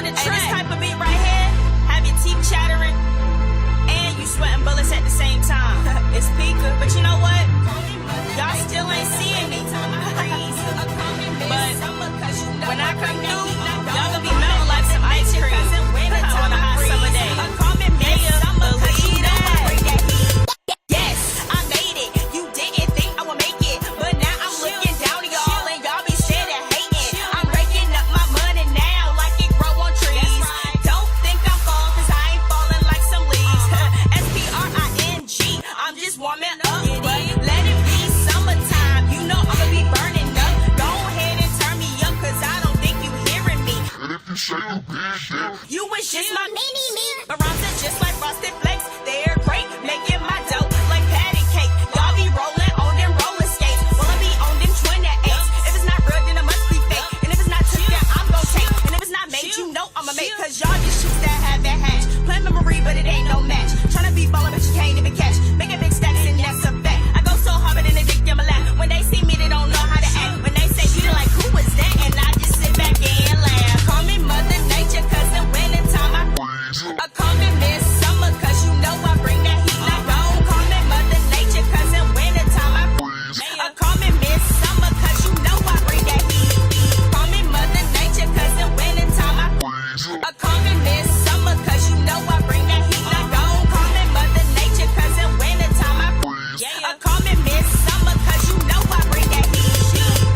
on the track. This type of beat right here, have your teeth chattering, and you sweating bullets at the same time. It's Pikka, but you know what? Y'all still ain't seeing me. But when I come through, y'all gonna be melting like some ice cream on a hot summer day. Believe that. Yes, I made it. You didn't think I would make it, but now I'm looking down to y'all and y'all be steady hating. I'm breaking up my money now like it grow on trees. Don't think I'm falling, cause I ain't falling like some leaves. SPRING, I'm just warming up, but let it be summertime. You know I'ma be burning up. Go ahead and turn me up, cause I don't think you hearing me. And if you say you big, then You was just my mini-me. My rhymes are just like frosted flakes. They're great, making my dough like patty cake. Y'all be rolling on them roller skates. Well, I be on them 28s. If it's not real, then it must be fake. And if it's not took, then I'm gon' take. And if it's not made, you know I'ma make. Cause y'all just shoots that have that hatch. Plan memory, but it ain't no match. Tryna be ballin', but you can't even catch. Making big stacks, and that's a fact. I go so hard, but then they think I'm a laugh. When they see me, they don't know how to act. When they say Peter, like, who was that? And I just sit back and laugh. Call me Mother Nature, cause in winter time I call me Miss Summer, cause you know I bring that heat. Now don't call me Mother Nature, cause in winter time I call me Miss Summer, cause you know I bring that heat. Call me Mother Nature, cause in winter time I call me Miss Summer, cause you know I bring that heat. Now don't call me Mother Nature, cause in winter time I call me Miss Summer, cause you know I bring that heat.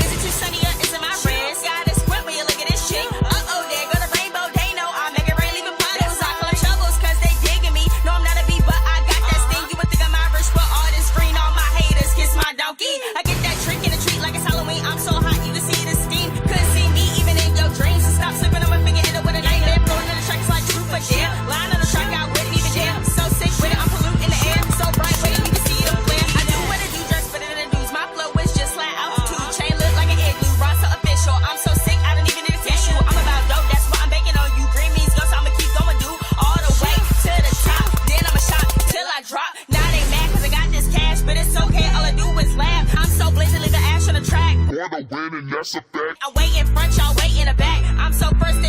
Is it too sunny or is it my wrist? Got a squint when you look at this shit. Uh-oh, there go the rainbow, they know I make it rain, leaving puddles. I call troubles cause they digging me. No, I'm not a bee, but I got that sting. You would think I'm Irish, but all this green, all my haters kiss my donkey. I get that trick in a treat like it's Halloween. I'm so hot, you can see the steam. Couldn't see me even in your dreams. So stop slipping on my finger, end up with a nightmare. Blowing on the tracks like truth or dare. Lying on the track, I wouldn't even dare. So sick with it, I'm polluting the air. So bright, wait, you can see it flare. I do what I do, dress better than the dudes. My flow is just like altitude. Chain look like an igloo, run so official. I'm so sick, I don't even need a tissue. I'm about dope, that's why I'm banking on you. Green means go, so I'ma keep going, do all the way to the top. Then I'ma shop till I drop. Now they mad cause I got this cash, but it's okay, all I do is laugh. I'm so blazing, leave the ash on the track. wanna win, and that's a fact. I wait in front, y'all wait in the back. I'm so first